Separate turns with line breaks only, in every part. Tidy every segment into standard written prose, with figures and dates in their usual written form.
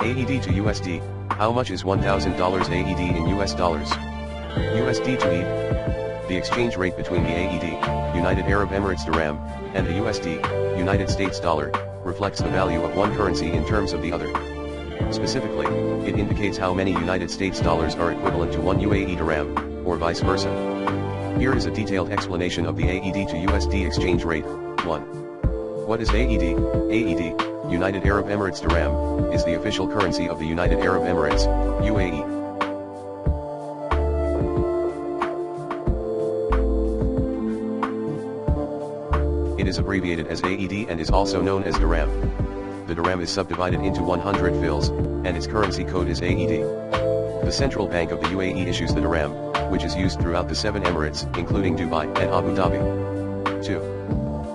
AED to USD, how much is $1,000 AED in US dollars? USD to ED. The exchange rate between the AED, United Arab Emirates dirham, and the USD, United States dollar, reflects the value of one currency in terms of the other. Specifically, it indicates how many United States dollars are equivalent to one UAE dirham, or vice versa. Here is a detailed explanation of the AED to USD exchange rate. 1. What is AED? AED, United Arab Emirates dirham, is the official currency of the United Arab Emirates, UAE. It is abbreviated as AED and is also known as dirham. The dirham is subdivided into 100 fils, and its currency code is AED. The Central Bank of the UAE issues the dirham, which is used throughout the 7 Emirates, including Dubai and Abu Dhabi. 2.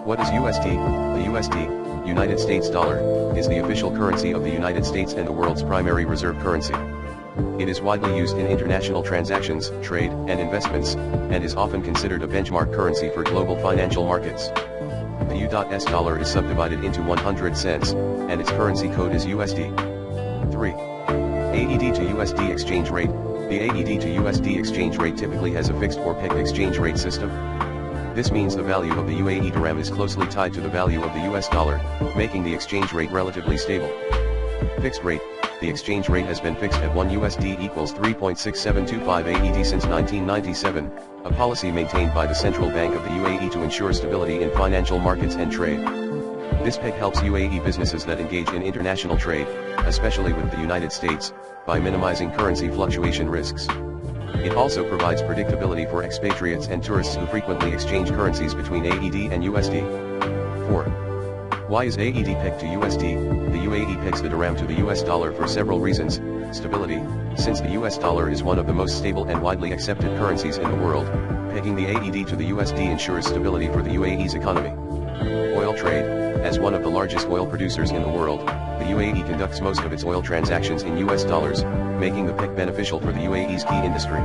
What is USD? The USD, United States dollar, is the official currency of the United States and the world's primary reserve currency. It is widely used in international transactions, trade, and investments, and is often considered a benchmark currency for global financial markets. The US dollar is subdivided into 100 cents, and its currency code is USD. 3. AED to USD exchange rate. The AED to USD exchange rate typically has a fixed or pegged exchange rate system. This means the value of the UAE dirham is closely tied to the value of the US dollar, making the exchange rate relatively stable. Fixed rate. The exchange rate has been fixed at 1 USD equals 3.6725 AED since 1997, a policy maintained by the Central Bank of the UAE to ensure stability in financial markets and trade. This peg helps UAE businesses that engage in international trade, especially with the United States, by minimizing currency fluctuation risks. It also provides predictability for expatriates and tourists who frequently exchange currencies between AED and USD. 4. Why is AED pegged to USD? The UAE pegs the dirham to the US dollar for several reasons. Stability. Since the US dollar is one of the most stable and widely accepted currencies in the world, pegging the AED to the USD ensures stability for the UAE's economy. Oil trade. As one of the largest oil producers in the world, the UAE conducts most of its oil transactions in US dollars, making the peg beneficial for the UAE's key industry.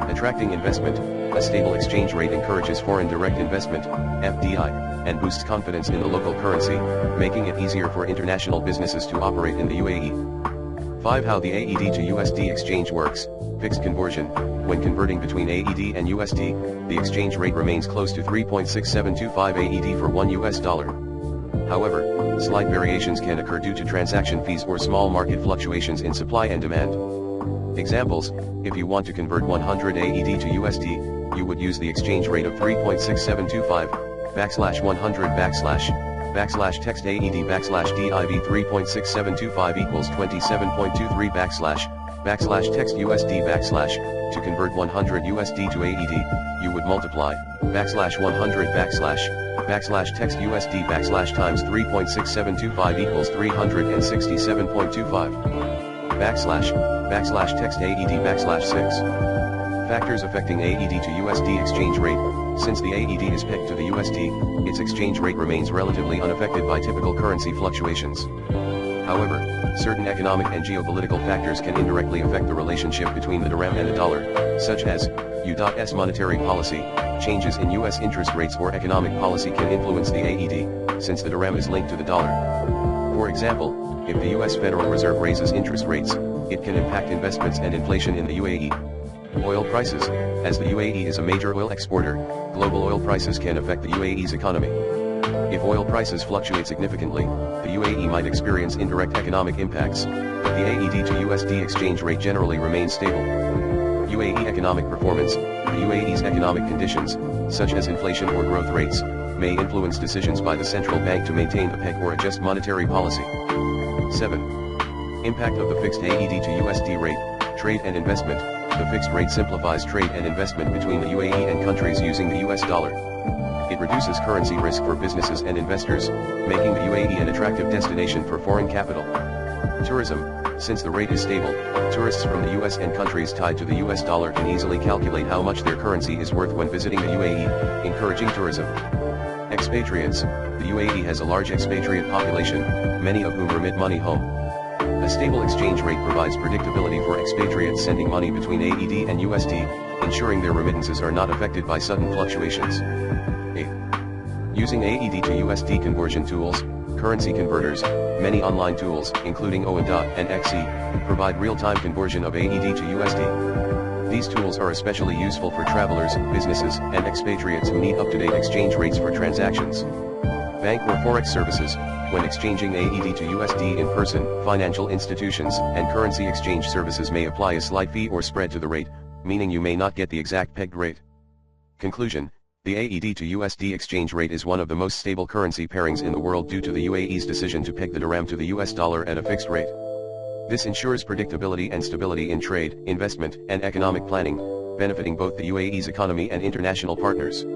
Attracting investment. A stable exchange rate encourages foreign direct investment, FDI, and boosts confidence in the local currency, making it easier for international businesses to operate in the UAE. 5. How the AED to USD exchange works. Fixed conversion. When converting between AED and USD, the exchange rate remains close to 3.6725 AED for 1 US dollar. However, slight variations can occur due to transaction fees or small market fluctuations in supply and demand. Examples: if you want to convert 100 AED to USD, you would use the exchange rate of 3.6725 /100 / text AED /div 3.6725 equals 27.23 text USD to convert 100 USD to AED, you would multiply /100 text USD times 3.6725 equals 367.25 text AED /6. Factors affecting AED to USD exchange rate. Since the AED is pegged to the USD, its exchange rate remains relatively unaffected by typical currency fluctuations. However, certain economic and geopolitical factors can indirectly affect the relationship between the dirham and the dollar, such as U.S. monetary policy. Changes in U.S. interest rates or economic policy can influence the AED, since the dirham is linked to the dollar. For example, if the U.S. Federal Reserve raises interest rates, it can impact investments and inflation in the UAE. Oil prices. As the UAE is a major oil exporter, global oil prices can affect the UAE's economy. If oil prices fluctuate significantly, the UAE might experience indirect economic impacts, but the AED to USD exchange rate generally remains stable. UAE economic performance. The UAE's economic conditions, such as inflation or growth rates, may influence decisions by the central bank to maintain the peg or adjust monetary policy. 7. Impact of the fixed AED to USD rate. Trade and investment. The fixed rate simplifies trade and investment between the UAE and countries using the US dollar. It reduces currency risk for businesses and investors, making the UAE an attractive destination for foreign capital. Tourism. Since the rate is stable, tourists from the US and countries tied to the US dollar can easily calculate how much their currency is worth when visiting the UAE, encouraging tourism. Expatriates. The UAE has a large expatriate population, many of whom remit money home. A stable exchange rate provides predictability for expatriates sending money between AED and USD, ensuring their remittances are not affected by sudden fluctuations. 8. Using AED to USD conversion tools. Currency converters, many online tools, including AED and XE, provide real-time conversion of AED to USD. These tools are especially useful for travelers, businesses, and expatriates who need up-to-date exchange rates for transactions. Bank or Forex services, when exchanging AED to USD in person, financial institutions and currency exchange services may apply a slight fee or spread to the rate, meaning you may not get the exact pegged rate. Conclusion: the AED to USD exchange rate is one of the most stable currency pairings in the world due to the UAE's decision to peg the dirham to the US dollar at a fixed rate. This ensures predictability and stability in trade, investment, and economic planning, benefiting both the UAE's economy and international partners.